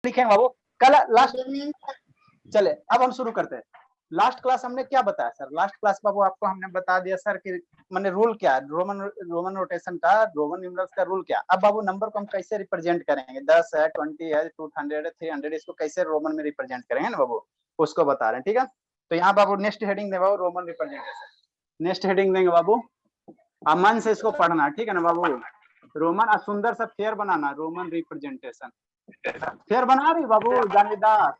लिखेंगे बाबू कल लास्ट। चले अब हम शुरू करते हैं। लास्ट क्लास हमने क्या बताया सर? लास्ट क्लास बाबू आपको हमने बता दिया सर कि मैंने रूल क्या है रोमन रोटेशन का, रोमन न्यूमरल्स का रूल क्या। अब बाबू नंबर को हम कैसे रिप्रेजेंट करेंगे? 10 है, 20 है, 200 है, 300, इसको कैसे रोमन में रिप्रेजेंट करेंगे ना बाबू, उसको बता रहे हैं। ठीक है, तो यहाँ बाबू नेक्स्ट हेडिंग दे बाबू रोमन रिप्रेजेंटेशन। नेक्स्ट हेडिंग देंगे बाबू, अब मन से इसको पढ़ना, ठीक है ना बाबू। रोमन सुंदर सा फेयर बनाना, रोमन रिप्रेजेंटेशन। फेयर बना रही बाबू जानवीदार?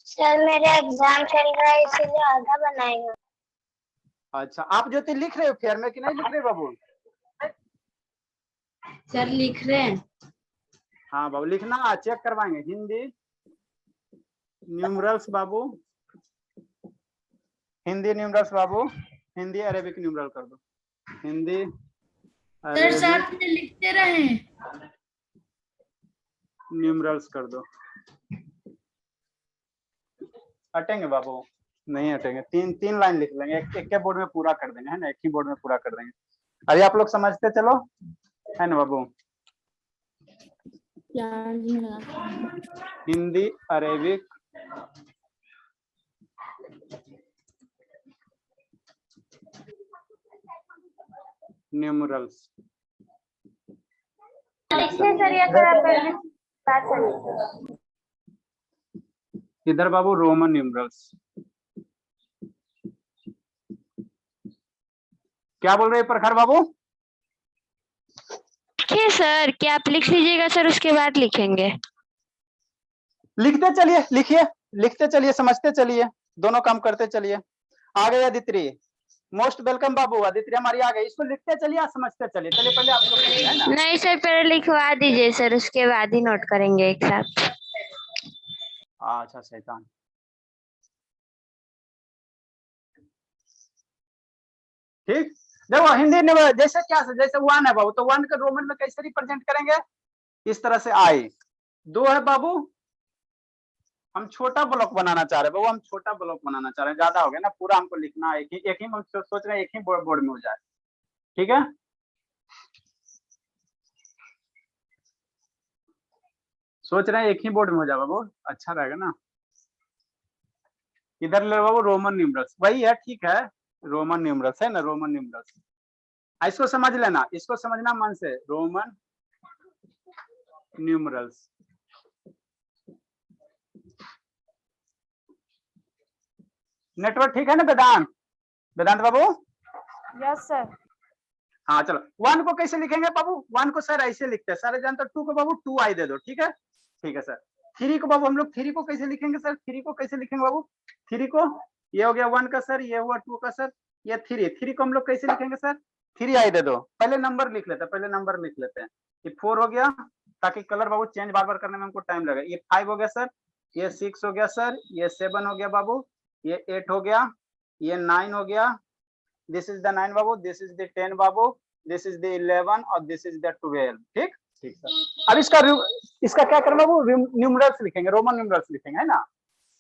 सर मेरा एग्जाम चल रहा है इसीलिए आधा बनाएगा। अच्छा, आप ज्योति लिख रहे हो फेयर में कि नहीं लिख रहे बाबू? सर लिख रहे हैं। हाँ बाबू लिखना, चेक करवाएंगे। हिंदी न्यूमरल्स बाबू, हिंदी न्यूमरल्स बाबू, हिंदी अरेबिक न्यूमरल कर दो। हिंदी सर साथ में लिखते रहे न्यूमरल्स कर दो। हटेंगे बाबू? नहीं हटेंगे, तीन लाइन लिख लेंगे, एक के बोर्ड में पूरा कर देंगे, है ना, एक ही बोर्ड में पूरा कर देंगे। अभी आप लोग समझते चलो, है ना बाबू। Hindi Arabic numerals. इधर बाबू रोमन न्यूमरल्स। क्या बोल रहे हैं प्रखर बाबू? देखिए सर, क्या आप लिख लीजिएगा सर, उसके बाद लिखेंगे। लिखते चलिए, लिखिए, लिखते चलिए, समझते चलिए, दोनों काम करते चलिए। आ गए अदित्री, मोस्ट वेलकम बाबू। अदित्री हमारी आ गई, इसको लिखते चलिए, समझते चलिए। चलिए पहले आप लोग लिखिए, है ना। नहीं सर, पहले लिखवा दीजिए सर, उसके बाद ही नोट करेंगे एक साथ। अच्छा शैतान, ठीक। देखो हिंदी में जैसे क्या जैसे वन है बाबू, तो वन का रोमन में कैसे रिप्रेजेंट करेंगे? इस तरह से आई। दो है बाबू, हम छोटा ब्लॉक बनाना चाह रहे हैं बाबू, हम छोटा ब्लॉक बनाना चाह रहे हैं, ज्यादा हो गया ना, पूरा हमको लिखना है एक ही सोच रहे हैं, एक ही बोर्ड में हो जाए। ठीक है, सोच रहे हैं एक ही बोर्ड में हो जाए बाबू, अच्छा रहेगा ना। इधर ले बाबू रोमन न्यूमरल्स, वही है, ठीक है, रोमन न्यूमरल्स है ना, रोमन न्यूमरल्स। इसको समझ लेना, इसको समझना मन से, रोमन न्यूमरल्स। नेटवर्क ठीक है ना वेदांत? वेदांत बाबू? Yes sir. हाँ चलो, वन को कैसे लिखेंगे बाबू? वन को सर ऐसे लिखते हैं, सारे जानते। टू को बाबू 2i दे दो, ठीक है, ठीक है सर। थ्री को बाबू हम लोग थ्री को कैसे लिखेंगे सर? थ्री को कैसे लिखेंगे बाबू? थ्री को, ये हो गया वन का सर, ये हुआ टू का सर, ये थ्री को हम लोग कैसे लिखेंगे सर? 3i दे दो। पहले नंबर लिख लेते हैं, पहले नंबर लिख लेते हैं। ये 4 हो गया, ताकि कलर बाबू चेंज बार बार करने में हमको टाइम लगे। ये 5 हो गया सर, ये 6 हो गया सर, ये 7 हो गया बाबू, ये 8 हो गया, ये 9 हो गया, this is the 9 Babu, this is the 10 Babu, this is the 11 और दिस इज द 12। ठीक ठीक सर। अब इसका क्या करना बाबू? न्यूमरल्स लिखेंगे, रोमन न्यूमरल्स लिखेंगे, है ना।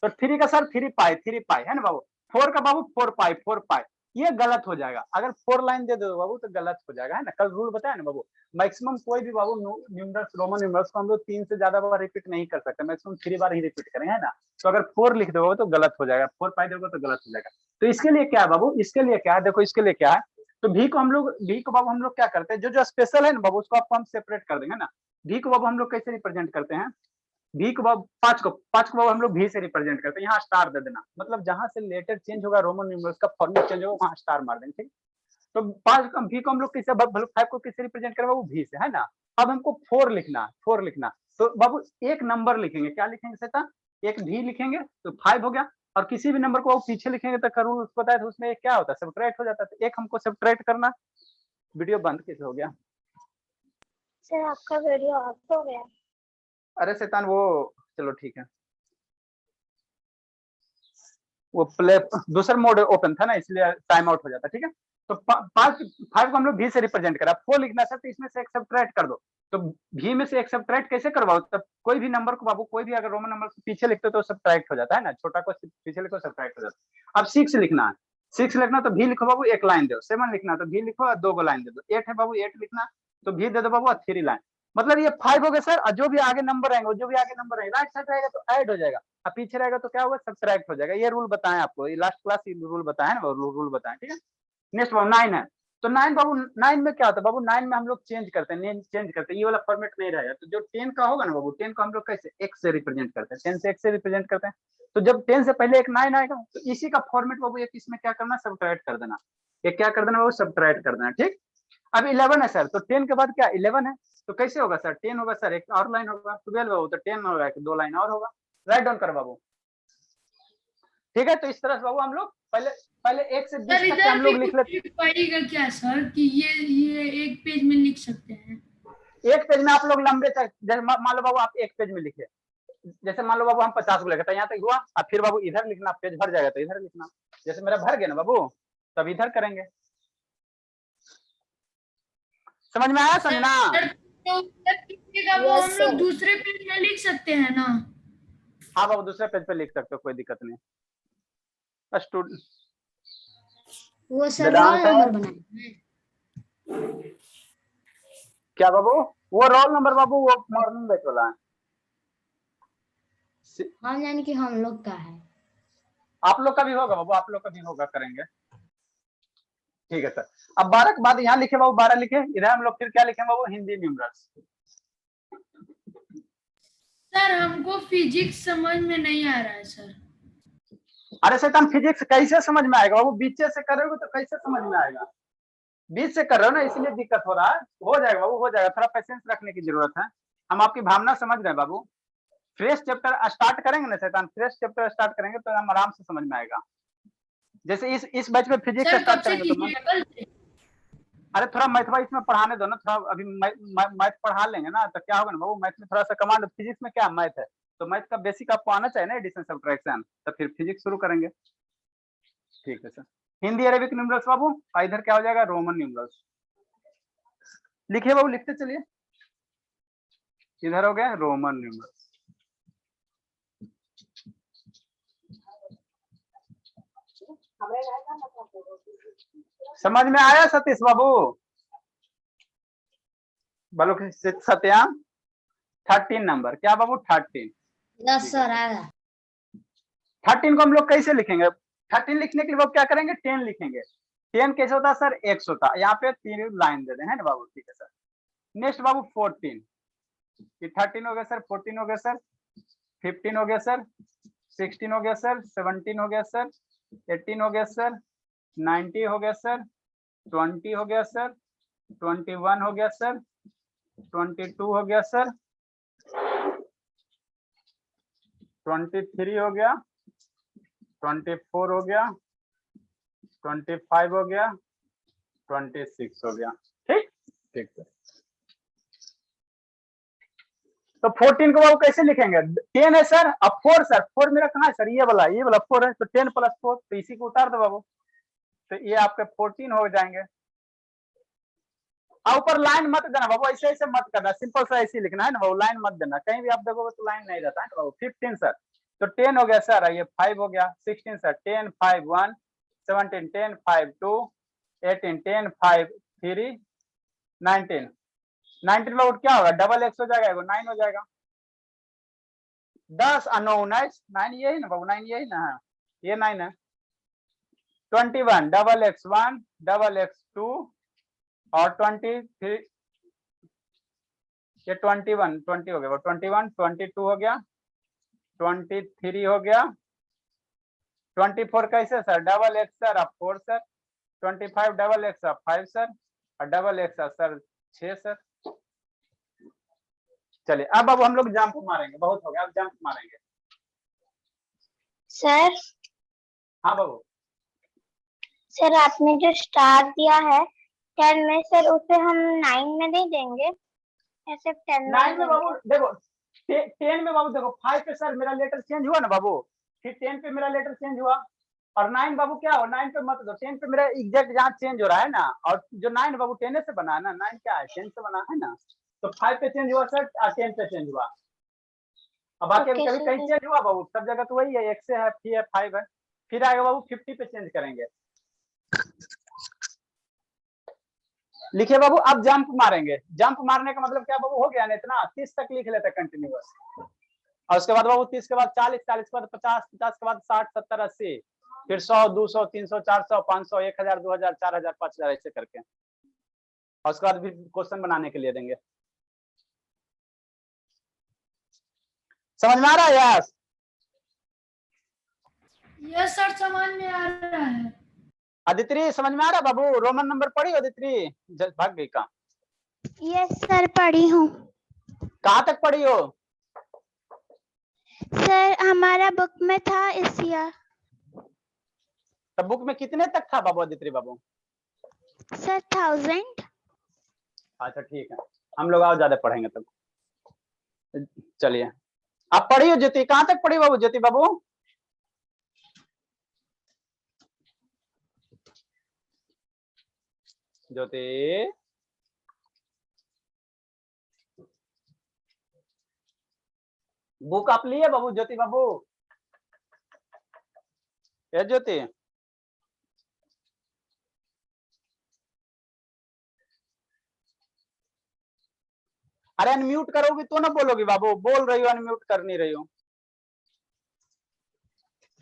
तो 3 का सर 3 पाई है ना बाबू। 4 का बाबू 4 पाई। ये गलत हो जाएगा, अगर 4 लाइन दे दो बाबू तो गलत हो जाएगा, है ना। कल रूल बताया ना बाबू, मैक्सिमम कोई भी बाबू न्यूमरल्स, रोमन न्यूमरल्स को हम लोग 3 से ज्यादा बार रिपीट नहीं कर सकते, मैक्सिमम 3 बार ही रिपीट करेंगे, है ना। तो अगर 4 लिख दोगे तो गलत हो जाएगा, 4 पाई दोगे तो गलत हो जाएगा। तो इसके लिए क्या है बाबू? इसके लिए क्या है, देखो इसके लिए क्या है। तो भी को बाबू हम लोग क्या करते हैं, जो स्पेशल है ना बाबू, उसको आपको हम सेपरेट कर देंगे ना। भी को बाबू हम लोग कैसे रिप्रेजेंट करते हैं? भी को बाबू पांच को बाबू हम लोग भी से रिप्रेजेंट करते हैं। यहाँ स्टार दे देना, मतलब जहां से लेटर चेंज होगा, रोमन न्यूमरल्स का फॉर्मेट चेंज होगा, वहां स्टार मार देंगे, ठीक। तो 5 भी को हम लोग किससे, 5 को किससे रिप्रेजेंट करें बाबू? भी से, है ना। अब हमको 4 लिखना, 4 लिखना, तो बाबू एक नंबर लिखेंगे, क्या लिखेंगे सेता? एक भी लिखेंगे तो 5 हो गया। और किसी भी नंबर को पीछे लिखेंगे तो करूँ उसको बताया, तो उसमें क्या होता है, सब्ट्रैक्ट हो जाता है। तो एक हमको सब्ट्रैक्ट करना। वीडियो बंद कैसे हो गया सर? आपका वीडियो ऑफ हो गया। अरे शैतान, वो चलो ठीक है, वो प्ले दूसरा मोड ओपन था ना, इसलिए टाइम आउट हो जाता, ठीक है। तो 5 को हम लोग भी से रिप्रेजेंट करा, 4 लिखना सर, तो इसमें से एक सब्ट्रैक्ट कर दो। तो भी में से एक सब्ट्रैक्ट कैसे करवाओ? तब कोई भी नंबर को बाबू, कोई भी अगर रोमन नंबर पीछे लिखते तो सब्ट्रैक्ट हो जाता है ना, छोटा को पीछे लिखो सब्ट्रैक्ट हो जाता है। अब 6 लिखना है, 6 लिखना तो भी लिखो बाबू, एक लाइन दो। 7 लिखना तो भी लिखो और 2 लाइन दे दो। 8 है बाबू, 8 लिखना तो भी दे दो बाबू और 3 लाइन। मतलब ये 5 हो गया सर, और जो भी आगे नंबर आएंगे, जो भी आगे नंबर आएंगे राइट साइड रहेगा तो ऐड हो जाएगा, और पीछे रहेगा तो क्या होगा, सब्ट्रैक्ट हो जाएगा। ये रूल बताएं आपको, ये लास्ट क्लास रूल बताएं ना, रूल बताएं, ठीक है। नेक्स्ट बाबू 9 है, तो 9 बाबू 9 में क्या होता है बाबू, 9 में हम लोग चेंज करते हैं, नेम चेंज करते हैं, ये वाला फॉर्मेट नहीं रहेगा। तो जो 10 का होगा ना बाबू, 10 को हम लोग कैसे x से रिप्रेजेंट करते हैं, 10 से x से रिप्रेजेंट करते हैं। तो जब 10 से पहले एक 9 आएगा तो इसी का फॉर्मेट बाबू एक इसमें क्या करना, सब्ट्रैक्ट कर देना, ये क्या कर देना बाबू, सब्ट्रैक्ट कर देना, ठीक। अब 11 है सर, तो 10 के बाद क्या 11 है, तो कैसे होगा सर, 10 होगा सर, एक और लाइन होगा, 12 बाबू तो 10 होगा, 2 लाइन और होगा, राइट डाउन करो बाबू, ठीक है। तो इस तरह से बाबू हम लोग पहले पहले 1 से 20 सर तक इधर हम भी लोग लिख कुछ लेते। लिख पाइएगा क्या सर, कि ये एक पेज में लिख सकते हैं? एक पेज में आप लोग लंबे तक, जैसे मान लो बाबू आप एक पेज में लिखे, जैसे मान लो बाबू हम 50 को लिखे, यहाँ तक हुआ, और फिर बाबू इधर लिखना, पेज भर जाएगा तो इधर लिखना, जैसे मेरा भर गया ना बाबू, तब इधर करेंगे। समझ में आया समझना? सर तो लिखिएगा वो हम लोग दूसरे पेज में लिख सकते हैं ना? हाँ बाबू दूसरे पेज पे लिख सकते हो, कोई दिक्कत नहीं। स्टूडेंट वो सर रोल नंबर बनाए क्या बाबू, वो रोल नंबर बाबू वो मॉर्निंग बैच वाला है, हम यानी कि हम लोग का है। आप लोग का भी होगा बाबू, आप लोग का भी होगा, करेंगे, ठीक है सर। अब 12 के बाद यहाँ लिखे बाबू, 12 लिखे, इधर हम लोग फिर क्या लिखे बाबू, हिंदी न्यूमरल्स। सर हमको फिजिक्स समझ में नहीं आ रहा है सर। अरे शैतान फिजिक्स कैसे समझ में आएगा बाबू, बीच से करोगे तो कैसे समझ में आएगा, बीच से कर रहे हो ना इसलिए दिक्कत हो रहा है, हो जाएगा बाबू हो जाएगा, थोड़ा पेशेंस रखने की जरूरत है, हम आपकी भावना समझ रहे हैं बाबू। फ्रेश चैप्टर स्टार्ट करेंगे ना शैतान, फ्रेश चैप्टर स्टार्ट करेंगे तो हम आराम से समझ में आएगा। जैसे इस बैच में फिजिक्स सर कब स्टार्ट से करेंगे तो कीजिएगा, कल से? अरे थोड़ा मैथवा इसमें पढ़ाने दो ना, थोड़ा अभी मैथ पढ़ा लेंगे ना तो क्या होगा ना बाबू, मैथ में थोड़ा सा कमांड, फिजिक्स में क्या मैथ है, तो मैथ का बेसिक आपको आना चाहिए ना, एडिशन सब्ट्रैक्शन, तो फिर फिजिक्स शुरू करेंगे, ठीक है सर। हिंदी अरेबिक न्यूमरल्स बाबू, इधर क्या हो जाएगा, रोमन न्यूमरल्स। लिखिए बाबू, लिखते चलिए, इधर हो गया रोमन न्यूमरल्स। समझ में आया सतीश बाबू, बोलो सत्याम 13 नंबर क्या बाबू, 13। यस सर आएगा। 13 को हम लोग कैसे लिखेंगे, 13 लिखने के लिए बाबू क्या करेंगे, 10 लिखेंगे। 10 कैसे होता है सर, x होता है, यहाँ पे 3 लाइन दे दें है ना बाबू, ठीक है सर। नेक्स्ट बाबू 14, ये 13 हो गया सर, 14 हो गया सर, 15 हो गया सर, 16 हो गया सर, 17 हो गया सर, 18 हो गया सर, 19 हो गया सर, 20 हो गया सर, 21 हो गया सर, 22 हो गया सर, 23 हो गया, 24 हो गया, 25 हो गया, 26 हो गया, ठीक ठीक है। तो 14 को बाबू कैसे लिखेंगे, 10 है सर, अब 4 सर, 4 मेरा कहाँ है सर, ये वाला 4 है, तो 10 + 4, तो इसी को उतार दो बाबू, तो ये आपके 14 हो जाएंगे। और ऊपर लाइन मत देना बाबू, ऐसे ऐसे मत करना, सिंपल सा ऐसे लिखना है ना बाबू, लाइन मत देना, कहीं भी आप देखोगे तो लाइन नहीं रहता है बाबू। 15 सर, तो 10 हो गया सर, ये 5 हो गया, 16 सर, 10 5 1, 17 10 5 2, 18 10 5 3, 19 19 में क्या होगा, डबल x हो जाएगा, 9 हो जाएगा। 10 9 9 यही ना बाबू, 9 यही ना है, ये 9 है। 21 डबल x 1 डबल x 2 और 23, ये 21 20 हो गया, 21 22 हो गया, 23 हो गया, 24 कैसे सर, डबल x सर अब 4 सर, 25 डबल x अब 5 सर, और डबल x सर 6 सर। चलिए अब हम लोग जंप मारेंगे, बहुत हो गया, अब जंप मारेंगे। सर हाँ बाबू, सर आपने जो स्टार दिया है 10 में सर, उसे हम 9 में नहीं देंगे, ऐसे 10 9 में बाबू देखो, 10 में बाबू देखो, 5 पे सर मेरा लेटर चेंज हुआ ना बाबू, फिर 10 पे मेरा लेटर चेंज हुआ, और 9 बाबू क्या हो, 9 पे मत दो, 10 पे मेरा एग्जैक्ट जहाँ चेंज हो रहा है ना, और जो 9 बाबू 10 से बना है ना, 9 क्या है 10 से बना है ना, तो 5 पे चेंज हुआ सर, 10 पे चेंज हुआ। अब बाकी Okay, कभी sir. कहीं चेंज हुआ बाबू, सब जगह तो वही है, x से है, फिर 5 है, फिर आएगा बाबू 50 पे चेंज करेंगे। लिखिए बाबू। अब जंप मारेंगे। जंप मारने का मतलब क्या बाबू, हो गया ना इतना, 30 तक लिख लेते कंटिन्यूअस। और उसके बाद बाबू 30 के बाद 40, 40 के बाद 50, 50 के बाद 60, 70, 80, फिर 100, 200, 300, 400, 500, 1000, 2000, 4000, 5000 ऐसे करके। और उसके बाद फिर क्वेश्चन बनाने के लिए देंगे। समझ में आ रहा है यस? यस सर, समझ में आ रहा है। अदित्री समझ में आ रहा बाबू? रोमन नंबर पढ़ी अदित्री? भाग गई कहाँ? यस सर, पढ़ी हूँ। कहाँ तक पढ़ी हो? सर हमारा बुक में था इस ईयर। तब बुक में कितने तक था बाबू अदित्री बाबू? सर 1000। अच्छा ठीक है, हम लोग और ज्यादा पढ़ेंगे तब। चलिए आप पढ़ी हो ज्योति? कहाँ तक पढ़ी बाबू ज्योति बाबू? ज्योति बुक आप लिए बाबू? ज्योति बाबू, ये ज्योति अरे अनम्यूट करोगी तो ना बोलोगी बाबू, बोल रही हो अनम्यूट कर नहीं रही हो।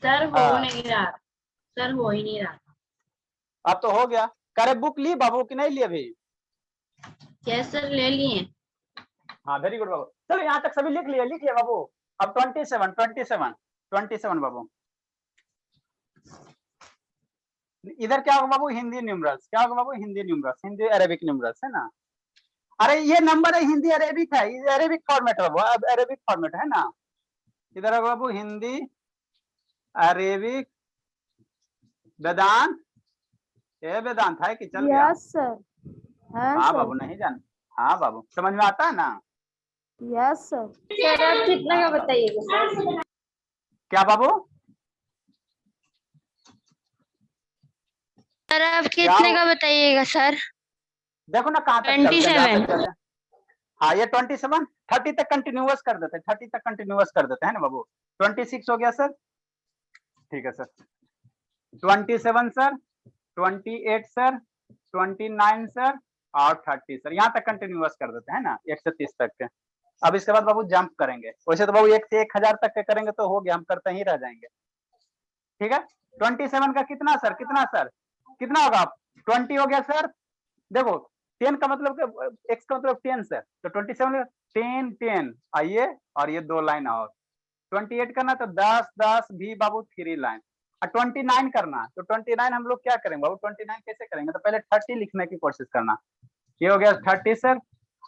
सर हो हाँ। नहीं रहा, सर हो ही नहीं रहा। अब तो हो गया। करे बुक ली बाबू कि नहीं ली अभी? यस सर, ले लिए। हाँ वेरी गुड बाबू। चलो यहाँ तक सभी लिख लिया बाबू। अब 27 बाबू। इधर क्या होगा बाबू? हिंदी न्यूमरल्स। क्या होगा बाबू? Hindi numerals, Hindi Arabic numerals है ना। अरे ये नंबर है हिंदी अरेबिक है, ये अरेबिक फॉर्मेट है बाबू, अब अरेबिक फॉर्मेट है ना। इधर होगा बाबू हिंदी अरेबिक वेदांत। ये वेदांत है कि चल गया? Yes sir. हाँ बाबू, नहीं जान। हाँ बाबू, समझ में आता है ना? Yes sir. सर आप कितना का बताइएगा सर? क्या बाबू? सर आप कितने का बताइएगा सर? देखो ना कहाँ तक चलते हैं, जहाँ तक चल जाए। हाँ ये 27, 30 तक कंटिन्यूअस कर देते हैं, 30 तक कंटिन्यूअस कर देते हैं ना बाबू। 26 हो गया सर, ठीक है सर। 27 सर, 28 सर, 29 सर और 30 सर, यहाँ तक कंटिन्यूअस कर देते हैं ना 1 से 30 तक के। अब इसके बाद बाबू जंप करेंगे। वैसे तो बाबू 1 से 1000 तक के करेंगे तो हो गया, हम करते ही रह जाएंगे। ठीक है। 27 का कितना सर? कितना सर? कितना होगा? 20 हो गया सर। देखो 10 का मतलब x का मतलब 10 सर, तो 27 10 10 आइए, और ये 2 लाइन और 28 करना तो 10 10 भी बाबू 3 लाइन। और 29 करना तो 29 हम लोग क्या करेंगे बाबू? 29 कैसे करेंगे? तो पहले 30 लिखने की कोशिश करना। ये हो गया 30 सर,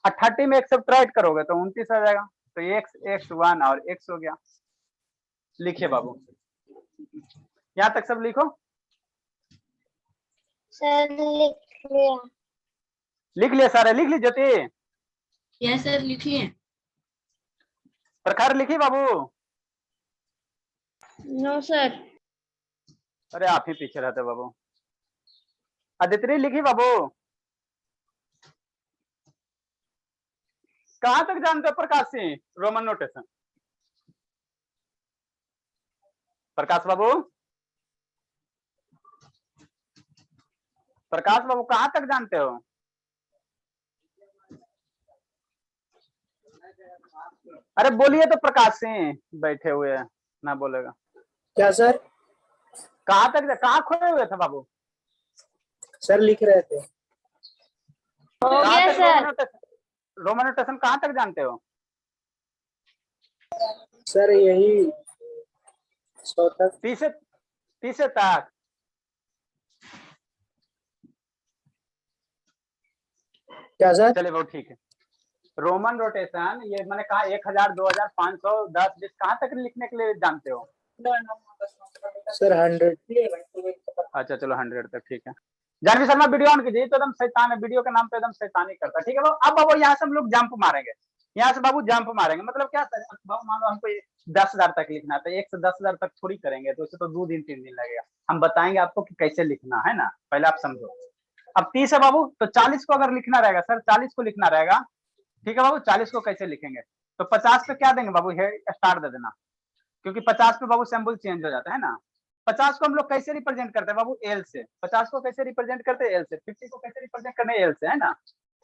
और 30 में एक सब्ट्रैक्ट करोगे तो 29 आ जाएगा। तो x x 1 और x हो गया। लिखिए बाबू, यहाँ तक सब लिखो। सर लिख लिया। लिख लिया सारे? लिख ली ज्योति? यस सर, लिखिए। प्रखर लिखी बाबू? No sir. अरे आप ही पीछे रहते बाबू। अदिति लिखी बाबू? कहां तक जानते हो प्रकाश सिंह रोमन नोटेशन? प्रकाश बाबू, प्रकाश बाबू कहां तक जानते हो? अरे बोलिए तो प्रकाश सिंह, बैठे हुए हैं ना बोलेगा। क्या सर? कहां तक, कहां खोए हुए थे बाबू? सर लिख रहे थे। हो गया सर। रोमन नोटेशन कहां तक जानते हो? सर यही 100 तक। 30 तक। क्या सर? चलिए बहुत ठीक है। रोमन रोटेशन ये मैंने कहा 1000 2000 500 10 20 कहां तक लिखने के लिए जानते हो? सर 100। अच्छा चलो 100 तक, ठीक है। जानवी शर्मा वीडियो ऑन कीजिए, तो एकदम शैतान है, वीडियो के नाम पे एकदम शैतानी करता है। ठीक है बाबू। अब बाबू यहाँ से हम लोग जंप मारेंगे, यहाँ से बाबू जंप मारेंगे। मतलब क्या बाबू, मान लो हमको 10,000 तक लिखना है तो 1 से 10,000 तक थोड़ी करेंगे, तो उसे तो 2 दिन 3 दिन लगेगा। हम बताएंगे आपको कि कैसे लिखना है ना, पहले आप समझो। अब 30 है बाबू, तो 40 को अगर लिखना रहेगा सर, 40 को लिखना रहेगा। ठीक है बाबू, 40 को कैसे लिखेंगे? तो 50 पे क्या देंगे बाबू? स्टार दे देना, क्योंकि 50 पे बाबू सिंबल चेंज हो जाता है ना। 50 को हम लोग कैसे रिप्रेजेंट करते हैं बाबू, एल से। 50 को कैसे रिप्रेजेंट करते हैं, एल से। 50 को कैसे रिप्रेजेंट करने, एल से, है ना।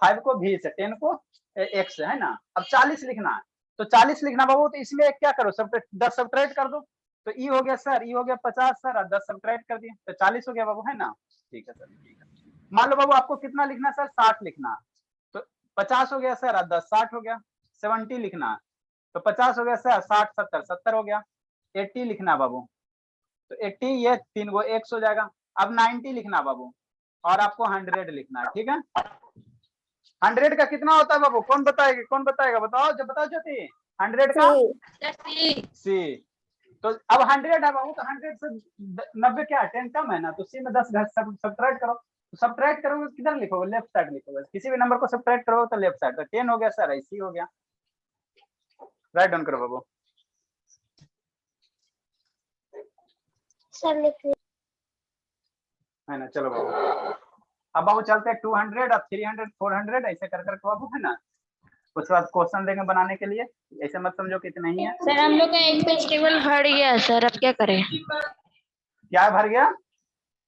5 को भी से, 10 को एक्स से, है ना। अब 40 लिखना है, तो 40 लिखना बाबू, तो इसमें क्या करो, 10 सब्ट्रैक्ट कर दो, तो ई हो गया सर, ई हो गया 50 सर, और 10 सब्ट्रैक्ट कर दिए तो 40 हो गया बाबू, है ना। ठीक है सर, ठीक है। मान लो बाबू आपको कितना लिखना सर, 60 लिखना, तो 50 हो गया सर, और 10 60 हो गया। 70 लिखना, तो 50 हो गया सर, 60 70 70 हो गया। 80 लिखना बाबू, तो 80 ये 3 को x हो जाएगा। अब 90 लिखना बाबू, और आपको 100 लिखना है, ठीक है। 100 का कितना होता है बाबू, कौन बताएगा, कौन बताएगा, बताओ, जब बताओ ज्योति। 100 का सी, तो अब 100 है बाबू, तो 100 से 90 क्या है, 10 कम है ना, तो सी में 10 सब्ट्रैक्ट करो, तो सब्ट्रैक्ट करोगे किधर लिखोगे, लेफ्ट साइड लिखोगे, किसी भी नंबर को सब्ट्रैक्ट करोगे तो लेफ्ट साइड, तो 10 हो गया सर, ऐसी हो गया। राइट डाउन करो बाबू। सर लिख लीजिए। है ना, चलो बाबू। अब बाबू चलते हैं 200 और 300 400 ऐसे कर करके बाबू, है ना। उसके बाद क्वेश्चन देंगे बनाने के लिए, ऐसे मत समझो कि इतना ही है। सर हम लोग का एक पेज टेबल भर गया है सर, अब क्या करें? क्या भर गया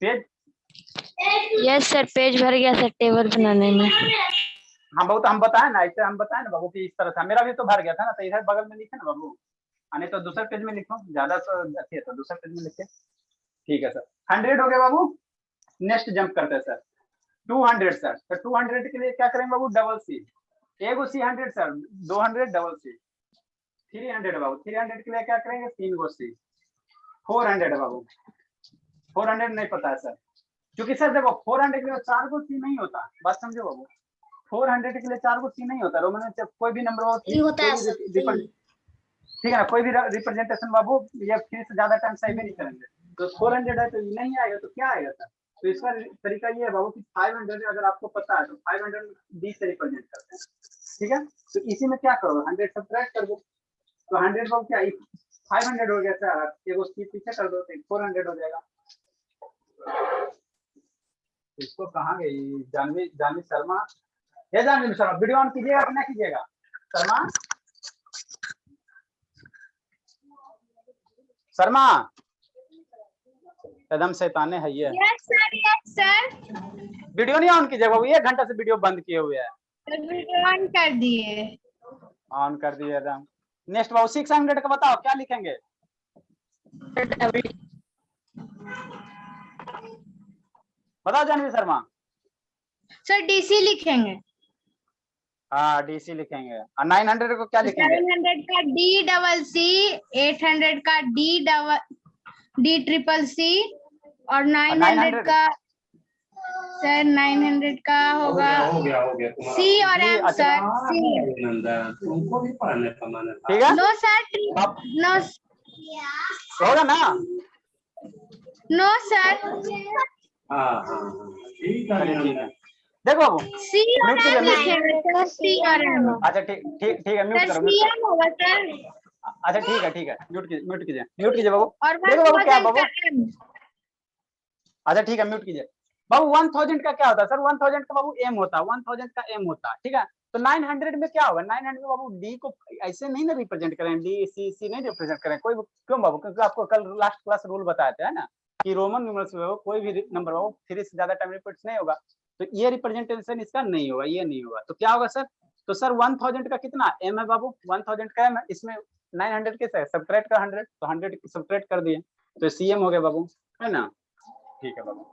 पेज? यस सर, पेज भर गया सर टेबल बनाने में। हाँ बाबू, तो हम बताए ना, ऐसे हम बताए ना बाबू कि इस तरह था, मेरा भी तो भर गया था ना, तो इधर बगल में लिखे ना बाबू, आने तो दूसरे पेज में लिखो, ज्यादा अच्छी है तो दूसरे पेज में लिखे। ठीक है सर, 100 हो गया बाबू। नेक्स्ट जंप करते हैं सर, 200 सर, तो 200 के लिए क्या करेंगे बाबू, डबल सी, एगो सी 100 सर, 200 डबल सी। 300 बाबू, 300 के लिए क्या करेंगे, 3 गो सी। 400 बाबू, 400 नहीं पता है सर, क्योंकि सर देखो 400 के लिए 4 गो सी नहीं होता, बात समझो बाबू। 400 के लिए 4 गो सी नहीं होता, रोमन में कोई भी नंबर होता है सर, ठीक है ना, कोई भी रिप्रेजेंटेशन बाबू ये फिर से ज्यादा टाइम सही भी नहीं करेंगे, तो 400 है तो नहीं आएगा, तो क्या आएगा सर, तो इसका तरीका ये है बाबू कि 500 अगर आपको पता है तो 500 डी से रिप्रेजेंट करते हैं, ठीक है। तो इसी में क्या करो, 100 सब्ट्रैक्ट कर दो, तो 100 बाबू क्या 500 हो गया सर, एगो सी पीछे कर दो तो 400 हो जाएगा। इसको कहाँ गई जानवी, जानवी शर्मा, ये जानवी शर्मा, वीडियो ऑन कीजिएगा कि ना कीजिएगा शर्मा, शर्मा एकदम शैताने है ये। यस सर वीडियो नहीं ऑन कीजिएगा बाबू, 1 घंटा से वीडियो बंद किए हुए है। वीडियो ऑन कर दिए। ऑन कर दिए एकदम। नेक्स्ट बाबू 600 का बताओ क्या लिखेंगे, बताओ जानवी शर्मा। सर डीसी लिखेंगे। हाँ डीसी लिखेंगे, और 900 को क्या लिखेंगे, 700 का डी डबल सी, 800 का डी ट्रिपल सी, और 900 का सर 900 का होगा हो गया सी और एम सर, सी। तुमको भी पढ़ने का मन था। ठीक है, नो सर, नो होगा ना। नो सर, हाँ ठीक है। देखो बाबू सी और एम लिखेंगे सर, सी और एम। अच्छा ठीक ठीक ठीक है, म्यूट सर करो, सी एम होगा सर, अच्छा ठीक है, म्यूट कीजिए बाबू। और देखो बाबू क्या बाबू, 1000 का एम। अच्छा ठीक है, म्यूट कीजिए बाबू। 1000 का क्या होता है सर, 1000 का बाबू एम होता है, 1000 का एम होता है, ठीक है। तो 900 में क्या होगा, 900 में बाबू डी को ऐसे नहीं ना रिप्रेजेंट करें, डी सी सी नहीं रिप्रेजेंट करें कोई, क्यों बाबू, क्योंकि आपको कल लास्ट क्लास रूल बताया था, है ना, कि रोमन न्यूमरल्स में कोई भी नंबर बाबू 3 से ज्यादा टाइम रिपीट नहीं होगा, तो ये रिप्रेजेंटेशन इसका नहीं होगा, ये नहीं होगा, तो क्या होगा सर, तो सर 1000 का कितना एम है बाबू, 1000 का एम है, इसमें 900 के सब्ट्रैक्ट कर 100, तो 100 सब्ट्रैक्ट कर दिए तो सीएम हो गया बाबू, है ना। ठीक है बाबू,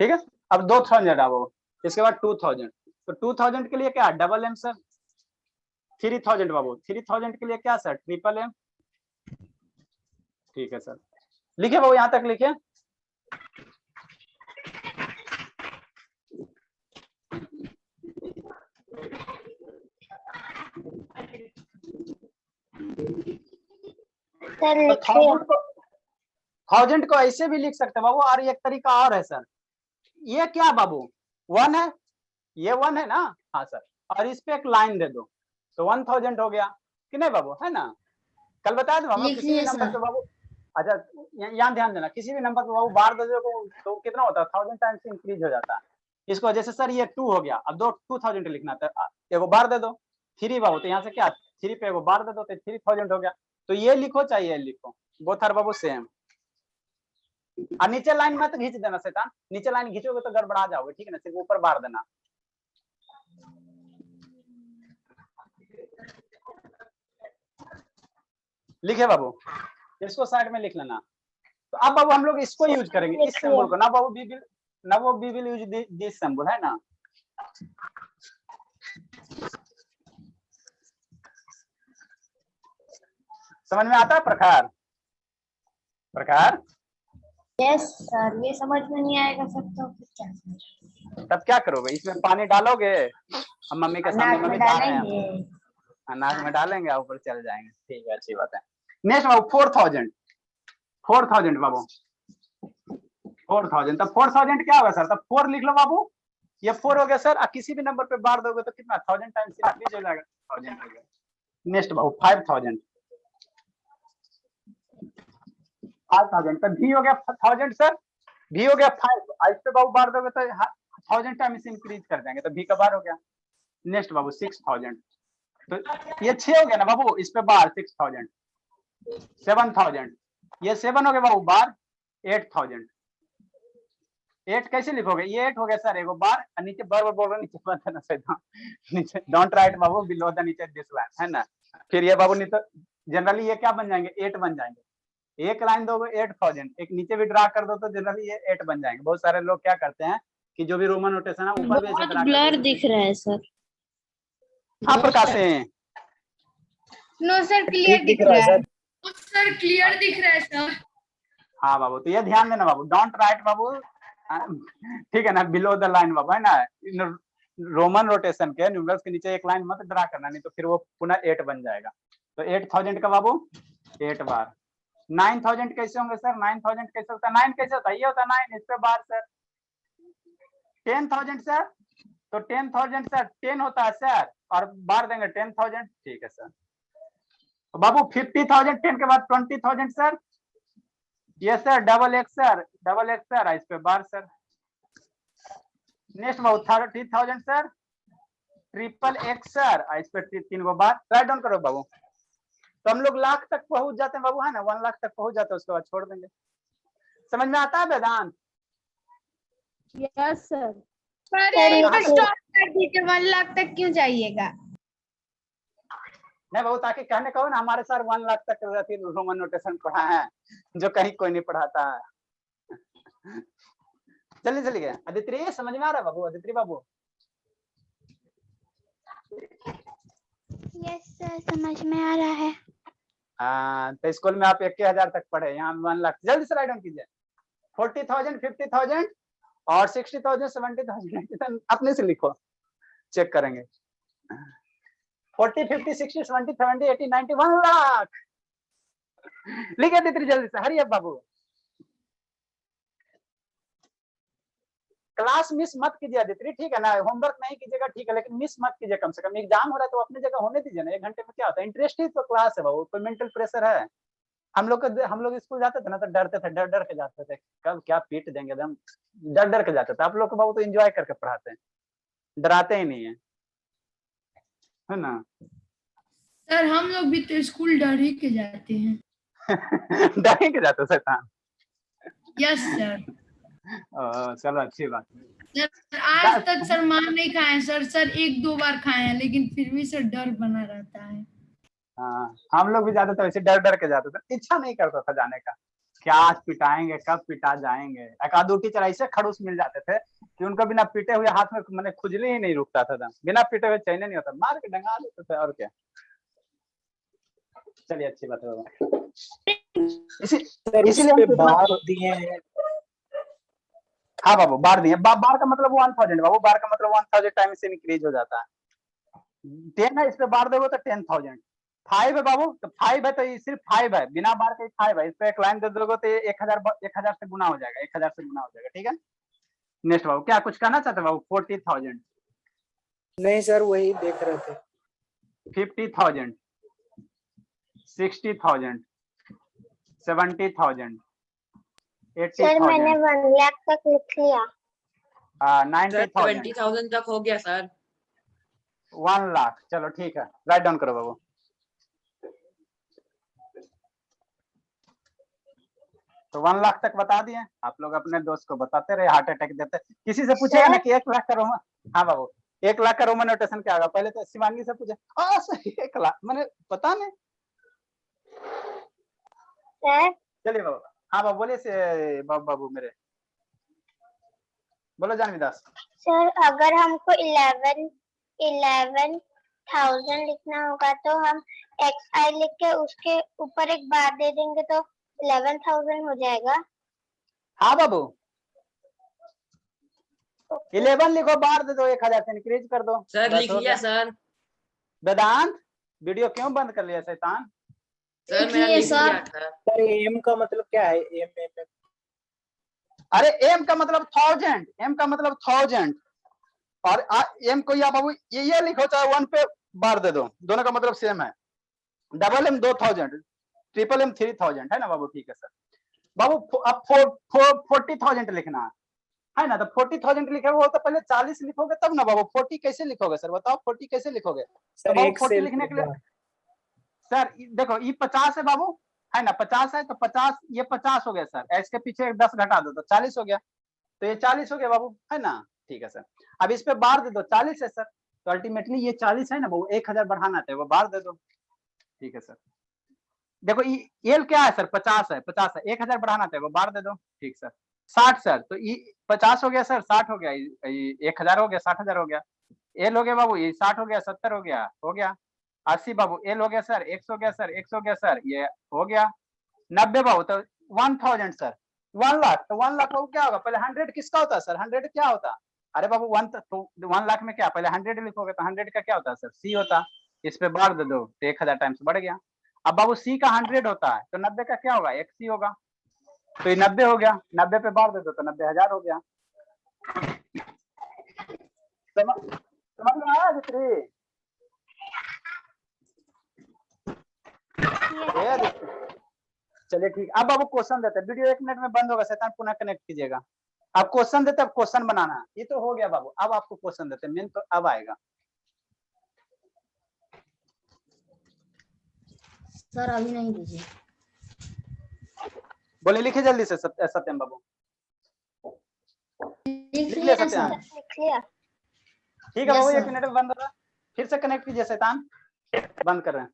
ठीक है। अब 2000 है बाबू, इसके बाद 2000, तो 2000 के लिए क्या डबल एम सर, 3000 बाबू, 3000 के लिए क्या सर ट्रिपल एम, ठीक है सर। लिखे बाबू, यहां तक लिखे। सर लिखिए। 1000 को ऐसे भी लिख सकते हैं बाबू, और एक तरीका और है सर, ये क्या बाबू 1 है, ये 1 है ना, हाँ सर, और इस पे एक लाइन दे दो तो 1000 हो गया कि नहीं बाबू, है ना। कल बताया था बाबू, किसी भी नंबर पे बाबू, अच्छा यहाँ ध्यान देना, किसी भी नंबर पे बाबू बार दे दो तो कितना होता है, 1000 टाइम्स इंक्रीज हो जाता है। इसको जैसे सर ये 2 हो गया, अब 2000 लिखना था, एगो बार दे दो 3 बाबू, तो यहाँ से क्या 3 पे एगो बार दे दो तो 3000 हो गया, तो ये लिखो चाहे ये लिखो, बोथ आर बाबू सेम, और नीचे लाइन मत खींच देना शैतान, नीचे लाइन खींचोगे तो गड़बड़ा जाओगे, ठीक है ना, सिर्फ ऊपर बार देना। लिखे बाबू, इसको साइड में लिख लेना। तो अब बाबू हम लोग इसको यूज करेंगे, इस सिंबल को ना बाबू, we will use this symbol, है ना। समझ में आता है प्रकार? प्रकार यस सर, ये समझ में नहीं आएगा सर तो फिर क्या? तब क्या करोगे, इसमें पानी डालोगे, हम मम्मी के सामने मम्मी खा रहे हैं, अनाज में डालेंगे, ऊपर चल जाएंगे, ठीक है, अच्छी बात है। नेक्स्ट बाबू 4000 बाबू, 4000, तब 4000 क्या होगा सर, तब 4 लिख लो बाबू, ये 4 हो गया सर, और किसी भी नंबर पे बार दोगे तो कितना 1000 टाइम्स इंक्रीज हो जाएगा, 1000 हो गया। नेक्स्ट बाबू 5000, तब भी हो गया 1000 सर, भी हो गया 5, इस पे बाबू बार दोगे तो 1000 टाइम्स इंक्रीज कर देंगे, तो भी का बार हो गया। नेक्स्ट बाबू 6000, तो ये 6 हो गया ना बाबू, इस पे बार 6000, 7000, ये 7 हो गया बाबू बार, 8000, 8 कैसे लिखोगे, ये 8 हो गया सर, एगो बार, और नीचे बार बोल रहे, नीचे मत देना सर, नीचे don't write Babu below the नीचे दिस लाइन, है ना। फिर ये बाबू नहीं तो जनरली ये क्या बन जाएंगे, 8 बन जाएंगे, एक लाइन दोगे 8000, एक नीचे भी ड्रा कर दो तो जनरली ये 8 बन जाएंगे। बहुत सारे लोग क्या करते हैं कि जो भी रोमन नोटेशन है ऊपर भी ऐसे ड्रा ब्लर दिख रहा है सर। हाँ प्रकाश से नो सर, क्लियर ठीक दिख दिख रहा रहा है है। सर। सर क्लियर दिख रहा है सर। हाँ बाबू, तो ये ध्यान देना बाबू, डोंट राइट बाबू, ठीक है ना, बिलो द लाइन बाबू, है ना, रोमन रोटेशन के न्यूमरल्स के नीचे एक लाइन मत ड्रा करना, नहीं तो फिर वो पुनः 8 बन जाएगा। तो 8000 का बाबू 8 बार। 9000 कैसे होंगे सर, 9000 कैसे होता है, 9 कैसे होता है, ये होता है 9, इस पे बार सर। 10000 सर, तो 10000 सर 10 होता है सर, और बार देंगे 10000, ठीक है सर। बाबू 50000, 10 के बाद 20000 सर, ये सर डबल एक्स सर, इस पे बार सर। नेक्स्ट बाबू 30000 सर, ट्रिपल एक्स सर, इस पे 3 गो बार, राइट डाउन करो बाबू। तो हम लोग लाख तक पहुंच जाते हैं बाबू, है ना, 1 लाख तक पहुंच जाते हैं, उसके बाद छोड़ देंगे। समझ में आता है वेदांत? Yes sir. पर इसको स्टॉप कर दीजिए, 1 लाख तक क्यों जाइएगा? नहीं बाबू, ताकि कहने कहो ना हमारे सर 1 लाख तक रोमन नोटेशन पढ़ा है, जो कहीं कोई नहीं पढ़ाता है। चलिए अदिति, समझ में आ रहा है बाबू, अदिति बाबू? यस सर, समझ में आ रहा है। हाँ, तो स्कूल में आप 21,000 तक पढ़े, यहाँ 1 लाख। जल्दी से राइट डाउन कीजिए। 40,000, 50,000 और 60,000, 70,000, अपने से लिखो, चेक करेंगे। 40, 50, 60, 70, 70, 80, 90, 1 लाख। लिखे अदिति जल्दी से, हरी अब बाबू। क्लास मिस मत कीजिए अदिति, ठीक है ना, होमवर्क नहीं कीजिएगा, ठीक है, लेकिन मिस मत कीजिए, कम से कम एग्जाम हो रहा है तो अपनी जगह होने दीजिए ना, 1 घंटे में क्या होता है, इंटरेस्ट ही तो क्लास है बाबू, कोई मेंटल प्रेशर है। हम लोग स्कूल जाते थे ना तो डरते थे, डर के जाते थे, कब क्या पीट देंगे, एकदम डर के जाते थे। आप लोग को बाबू तो एंजॉय करके पढ़ाते हैं, डराते ही नहीं है ना। सर हम लोग भी तो स्कूल डर ही के जाते हैं। डर के जाते शैतान। Yes sir. चलो अच्छी बात। सर आज तक सर मार नहीं खाए सर, 1-2 बार खाए हैं, लेकिन फिर भी सर डर बना रहता है। हाँ, हम लोग भी जाते थे वैसे, डर के जाते थे, इच्छा नहीं करता था जाने का, क्या आज पिटाएंगे, कब पिटा जाएंगे। एक आध दो टीचर ऐसे खड़ूस मिल जाते थे कि उनका बिना पीटे हुए हाथ में मैंने खुजली ही नहीं रुकता था, बिना पीटे हुए चैन नहीं होता, मार के डंगा देते थे, और क्या। चलिए अच्छी बात है, इसीलिए बार दिए हैं। हाँ बाबू, बार दिए, बार का मतलब 1000 बाबू, बार का मतलब 1000 टाइम से इंक्रीज हो जाता है। 10 है, इस पे बार दोगे तो 10,000। 5 है बाबू, तो 5 है तो ये सिर्फ 5 है, बिना बार के 5 है, इस पे एक लाइन दे दोगे तो 1000 से गुना हो जाएगा, 1000 से गुना हो जाएगा, ठीक है। नेक्स्ट बाबू, क्या कुछ कहना चाहते बाबू? 40,000, नहीं सर, वही देख रहे थे। 50,000, 60,000, 70,000, सर मैंने 80,000, 1 लाख तक लिख लिया। 90,000, 20,000 तक हो गया सर। 1 लाख। चलो ठीक है, राइट डाउन करो बाबू। तो 1 लाख तक बता दिए। आप लोग अपने दोस्त को बताते रहे, हार्ट अटैक देते। किसी से पूछेगा ना कि 1 लाख का रोमन, हाँ बाबू 1 लाख का रोमन नोटेशन क्या होगा, पहले तो शिवांगी से पूछे सही 1 लाख, मैंने पता नहीं। सर चलिए बाबू, हाँ बाबू बोलिए से बाबू मेरे, बोलो जानवी दास। सर अगर हमको 11,000 लिखना होगा तो हम XI लिख के उसके ऊपर एक बार दे देंगे तो 11,000 हो जाएगा। हाँ बाबू 11 लिखो, बार दे दो, 1000 से इंक्रीज कर दो। सर बस लिख हो लिया गया। सर। वेदांत वीडियो क्यों बंद कर लिया शैतान? सर मैंने लिख लिया था। सर एम का मतलब क्या है? एम अरे एम का मतलब 1000, एम का मतलब 1000 और एम को या बाबू ये लिखो, चाहे 1 पे बार दे दो, दोनों का मतलब सेम है। डबल एम 2000, ट्रिपल एम 3000 है ना बाबू? ठीक है सर। बाबू अब 40,000 लिखना है ना, तो 40,000 लिखोगे वो तो पहले 40 लिखोगे तब ना बाबू। 40 कैसे लिखोगे सर, बताओ 40 कैसे लिखोगे? तो सर बाबू एक 40 सेल लिखने के लिए बार। सर देखो ये 50 है बाबू, है ना, 50 है तो 50 ये 50 हो गया सर, इसके पीछे 10 घटा दो तो 40 हो गया, तो ये 40 हो गया बाबू, है ना? ठीक है सर। अब इस पे बार दे दो, 40 है सर, तो अल्टीमेटली ये 40 है ना बाबू, 1000 बढ़ाना था वो बार दे दो। ठीक है सर। देखो एल क्या है सर, 50 है, 50 है, 1000 बढ़ाना था वो बार दे दो। ठीक सर। 60 सर, तो ये 50 हो गया सर, 60 हो गया, 1000 हो गया, 60,000 हो गया। एल हो गया बाबू, ये 60 हो गया, 70 हो गया, हो गया 80 बाबू। एल हो गया सर, 100 हो गया सर, 100 हो गया सर, ये हो गया 90 बाबू, तो 1000 सर, 1 लाख, तो 1 लाख बाबू क्या होगा? पहले 100 किसका होता है सर? 100 क्या होता? अरे बाबू 1 लाख में क्या पहले 100 लिखोगे तो 100 का क्या होता है सर? सी होता। इस पे बार दे दो तो 1000 टाइम्स बढ़ गया। अब बाबू सी का 100 होता है तो 90 का क्या होगा? 1 होगा, तो ये 90 हो गया, 90 पे बार दे दो तो 90,000 हो गया। समझ में आया दित्री? चलिए ठीक। अब बाबू क्वेश्चन देते हैं, वीडियो 1 मिनट में बंद होगा, शैतान पुनः कनेक्ट कीजिएगा। अब क्वेश्चन देते, अब क्वेश्चन बनाना है। ये तो हो गया बाबू, अब आपको क्वेश्चन देते हैं, मेन तो अब आएगा। सर अभी नहीं दीजिए। बोले लिखे जल्दी से सत्यम बाबू, लिख लिया सत्यम? लिख लिया। ठीक है बाबू, Yes, 1 मिनट में बंद होगा, फिर से कनेक्ट कीजिए शैतान, बंद कर रहे हैं।